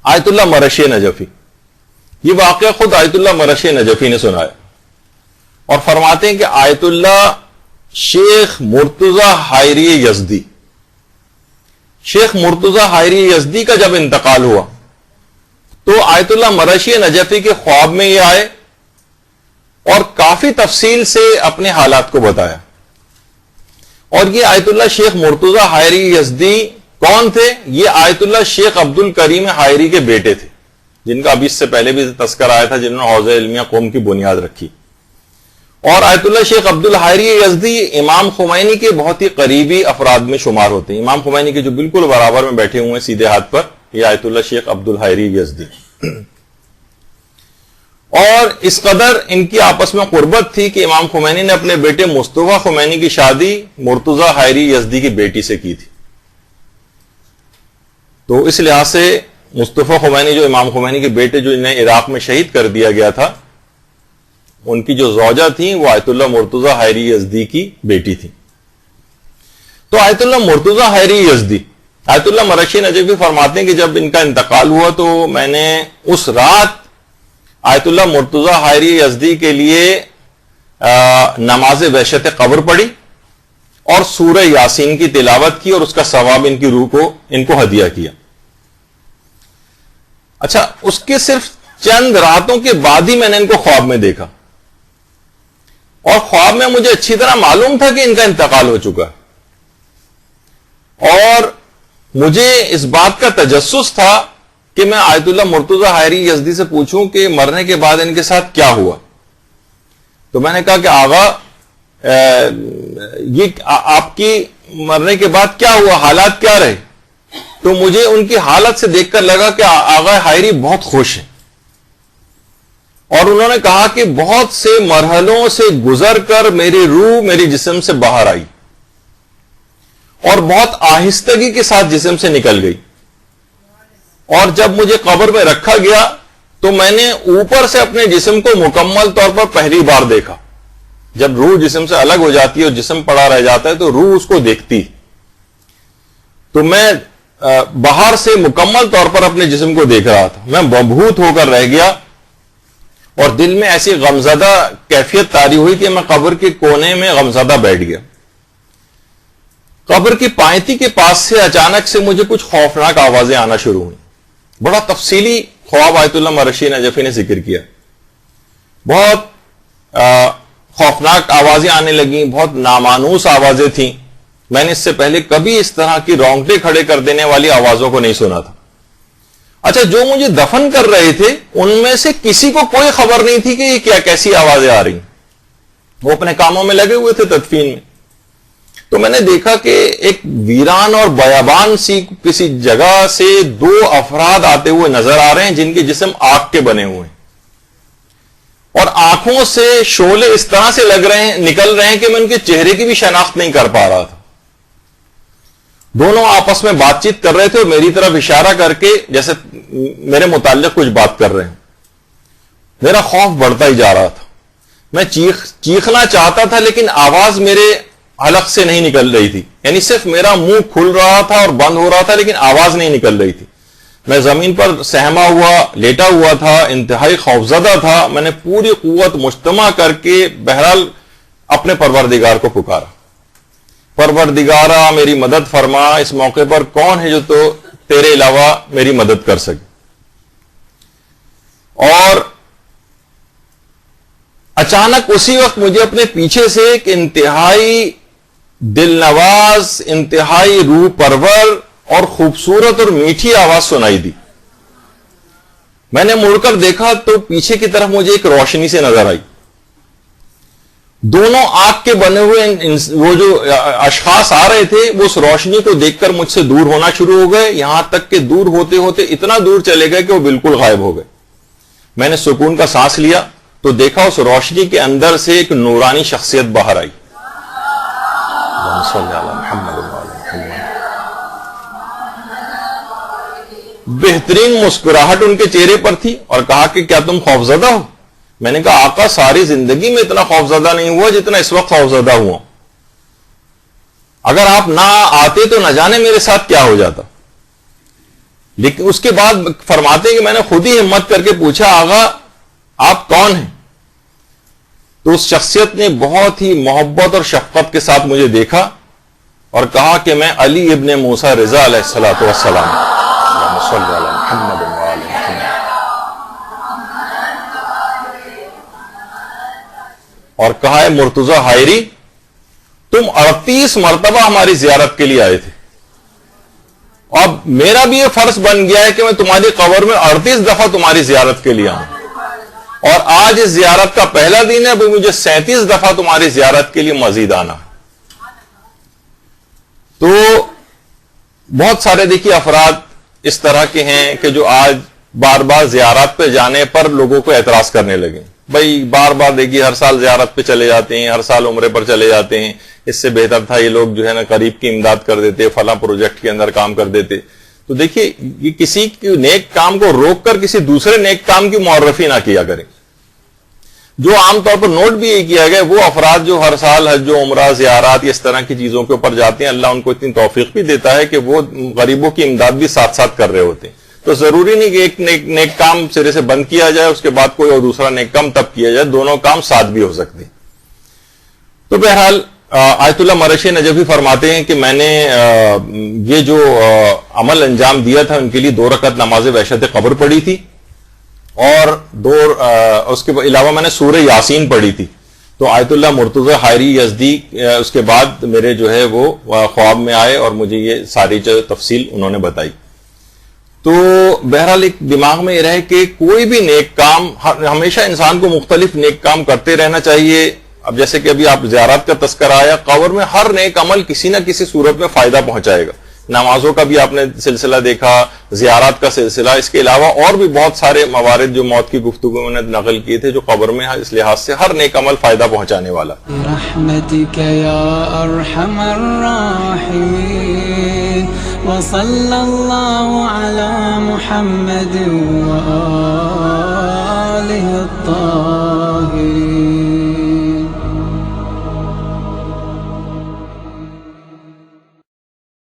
آیت اللہ مرشی نجفی. یہ واقعہ خود آیت اللہ مرشی نجفی نے سنایا اور فرماتے ہیں کہ آیت اللہ شیخ مرتضی حائری یزدی، شیخ مرتضی حائری یزدی کا جب انتقال ہوا تو آیت اللہ مرشی نجفی کے خواب میں یہ آئے اور کافی تفصیل سے اپنے حالات کو بتایا. اور یہ آیت اللہ شیخ مرتضی حائری یزدی کون تھے؟ یہ آیت اللہ شیخ عبد الکریم حائری کے بیٹے تھے، جن کا ابھی اس سے پہلے بھی تذکر آیا تھا، جنہوں نے حوزہ علمیہ قوم کی بنیاد رکھی. اور آیت اللہ شیخ عبد الحائری یزدی امام خمینی کے بہت ہی قریبی افراد میں شمار ہوتے ہیں. امام خمینی کے جو بالکل برابر میں بیٹھے ہوئے ہیں سیدھے ہاتھ پر، یہ آیت اللہ شیخ عبد الحائری یزدی. اور اس قدر ان کی آپس میں قربت تھی کہ امام خمینی نے اپنے بیٹے مصطفیٰ خمینی کی شادی مرتضی حائری یزدی کی بیٹی سے کی تھی. تو اس لحاظ سے مصطفیٰ خمینی جو امام خمینی کے بیٹے جو انہیں عراق میں شہید کر دیا گیا تھا، ان کی جو زوجہ تھیں وہ آیت اللہ مرتضی حائری یزدی کی بیٹی تھی. تو آیت اللہ مرتضی حائری یزدی، آیت اللہ مرشی نجفی فرماتے ہیں کہ جب ان کا انتقال ہوا تو میں نے اس رات آیت اللہ مرتضی حائری یزدی کے لیے نماز وحشت قبر پڑھی اور سورہ یاسین کی تلاوت کی اور اس کا ثواب ان کی روح کو ان کو ہدیہ کیا. اچھا، اس کے صرف چند راتوں کے بعد ہی میں نے ان کو خواب میں دیکھا اور خواب میں مجھے اچھی طرح معلوم تھا کہ ان کا انتقال ہو چکا ہے اور مجھے اس بات کا تجسس تھا کہ میں آیت اللہ مرتضی حائری یزدی سے پوچھوں کہ مرنے کے بعد ان کے ساتھ کیا ہوا. تو میں نے کہا کہ آغا یہ آپ کی مرنے کے بعد کیا ہوا، حالات کیا رہے؟ تو مجھے ان کی حالت سے دیکھ کر لگا کہ آغا حائری بہت خوش ہیں اور انہوں نے کہا کہ بہت سے مرحلوں سے گزر کر میری روح میری جسم سے باہر آئی اور بہت آہستگی کے ساتھ جسم سے نکل گئی، اور جب مجھے قبر میں رکھا گیا تو میں نے اوپر سے اپنے جسم کو مکمل طور پر پہلی بار دیکھا. جب روح جسم سے الگ ہو جاتی ہے اور جسم پڑا رہ جاتا ہے تو روح اس کو دیکھتی، تو میں باہر سے مکمل طور پر اپنے جسم کو دیکھ رہا تھا. میں مبہوت ہو کر رہ گیا اور دل میں ایسی غمزدہ کیفیت طاری ہوئی کہ میں قبر کے کونے میں غمزدہ بیٹھ گیا. قبر کی پائنتی کے پاس سے اچانک سے مجھے کچھ خوفناک آوازیں آنا شروع ہوئی. بڑا تفصیلی خواب آیت اللہ مرشی نجفی نے ذکر کیا. بہت خوفناک آوازیں آنے لگیں، بہت نامانوس آوازیں تھیں. میں نے اس سے پہلے کبھی اس طرح کی رونگٹے کھڑے کر دینے والی آوازوں کو نہیں سنا تھا. اچھا، جو مجھے دفن کر رہے تھے ان میں سے کسی کو کوئی خبر نہیں تھی کہ یہ کیا کیسی آوازیں آ رہی. وہ اپنے کاموں میں لگے ہوئے تھے تدفین میں. تو میں نے دیکھا کہ ایک ویران اور بیابان سی کسی جگہ سے دو افراد آتے ہوئے نظر آ رہے ہیں جن کے جسم آگ کے بنے ہوئے ہیں اور آنکھوں سے شعلے اس طرح سے نکل رہے ہیں کہ میں ان کے چہرے کی بھی شناخت نہیں کر پا رہا تھا. دونوں آپس میں بات چیت کر رہے تھے اور میری طرف اشارہ کر کے جیسے میرے متعلق کچھ بات کر رہے ہیں. میرا خوف بڑھتا ہی جا رہا تھا. میں چیخنا چاہتا تھا لیکن آواز میرے حلق سے نہیں نکل رہی تھی، یعنی صرف میرا منہ کھل رہا تھا اور بند ہو رہا تھا لیکن آواز نہیں نکل رہی تھی. میں زمین پر سہما ہوا لیٹا ہوا تھا، انتہائی خوفزدہ تھا. میں نے پوری قوت مجتمع کر کے بہرحال اپنے پروردگار کو پکارا، پروردگارا میری مدد فرما، اس موقع پر کون ہے جو تو تیرے علاوہ میری مدد کر سکے. اور اچانک اسی وقت مجھے اپنے پیچھے سے ایک انتہائی دل نواز، انتہائی روح پرور اور خوبصورت اور میٹھی آواز سنائی دی. میں نے مڑ کر دیکھا تو پیچھے کی طرف مجھے ایک روشنی سے نظر آئی. دونوں آگ کے بنے ہوئے وہ جو اشخاص آ رہے تھے وہ اس روشنی کو دیکھ کر مجھ سے دور ہونا شروع ہو گئے، یہاں تک کہ دور ہوتے ہوتے اتنا دور چلے گئے کہ وہ بالکل غائب ہو گئے. میں نے سکون کا سانس لیا تو دیکھا اس روشنی کے اندر سے ایک نورانی شخصیت باہر آئی. بہترین مسکراہٹ ان کے چہرے پر تھی اور کہا کہ کیا تم خوفزدہ ہو؟ میں نے کہا آقا ساری زندگی میں اتنا خوفزدہ نہیں ہوا جتنا اس وقت خوفزدہ ہوا. اگر آپ نہ آتے تو نہ جانے میرے ساتھ کیا ہو جاتا. لیکن اس کے بعد فرماتے ہیں کہ میں نے خود ہی ہمت کر کے پوچھا آغا آپ کون ہیں؟ تو اس شخصیت نے بہت ہی محبت اور شفقت کے ساتھ مجھے دیکھا اور کہا کہ میں علی ابن موسیٰ رضا علیہ الصلوۃ والسلام، اللہم صل علی محمد وآل محمد، اور کہا ہے مرتضی حائری تم 38 مرتبہ ہماری زیارت کے لیے آئے تھے، اب میرا بھی یہ فرض بن گیا ہے کہ میں تمہاری قبر میں 38 دفعہ تمہاری زیارت کے لیے آؤں، اور آج اس زیارت کا پہلا دن ہے، ابھی مجھے 37 دفعہ تمہاری زیارت کے لیے مزید آنا ہے۔ تو بہت سارے دیکھیے افراد اس طرح کے ہیں کہ جو آج بار بار زیارت پہ جانے پر لوگوں کو اعتراض کرنے لگے، بھائی بار بار دیکھیے ہر سال زیارت پہ چلے جاتے ہیں، ہر سال عمرے پر چلے جاتے ہیں، اس سے بہتر تھا یہ لوگ جو ہے نا قریب کی امداد کر دیتے، فلاں پروجیکٹ کے اندر کام کر دیتے۔ تو دیکھیے یہ کسی نیک کام کو روک کر کسی دوسرے نیک کام کی معرفی نہ کیا کریں۔ جو عام طور پر نوٹ بھی یہ کیا گیا وہ افراد جو ہر سال حج و عمرہ زیارات اس طرح کی چیزوں کے اوپر جاتے ہیں، اللہ ان کو اتنی توفیق بھی دیتا ہے کہ وہ غریبوں کی امداد بھی ساتھ ساتھ کر رہے ہوتے ہیں۔ تو ضروری نہیں کہ ایک نیک کام سرے سے بند کیا جائے اس کے بعد کوئی اور دوسرا نیک کام تب کیا جائے، دونوں کام ساتھ بھی ہو سکتے ہیں۔ تو بہرحال آیت اللہ مرشی نجفی فرماتے ہیں کہ میں نے یہ جو عمل انجام دیا تھا ان کے لیے 2 رکعت نماز وحشت قبر پڑھی تھی، اور اس کے علاوہ میں نے سورہ یاسین پڑھی تھی۔ تو آیت اللہ مرتضی حائری یزدی اس کے بعد میرے جو ہے وہ خواب میں آئے اور مجھے یہ ساری جو تفصیل انہوں نے بتائی۔ تو بہرحال ایک دماغ میں یہ رہے کہ کوئی بھی نیک کام، ہمیشہ انسان کو مختلف نیک کام کرتے رہنا چاہیے۔ اب جیسے کہ ابھی آپ زیارت کا تذکرہ آیا، قبر میں ہر نیک عمل کسی نہ کسی صورت میں فائدہ پہنچائے گا۔ نمازوں کا بھی آپ نے سلسلہ دیکھا، زیارات کا سلسلہ، اس کے علاوہ اور بھی بہت سارے موارد جو موت کی گفتگو میں نے نقل کیے تھے جو قبر میں اس لحاظ سے ہر نیک عمل فائدہ پہنچانے والا۔ برحمتک یا ارحم الراحمین وصلی اللہ علی محمد وآلہ الطاہرین۔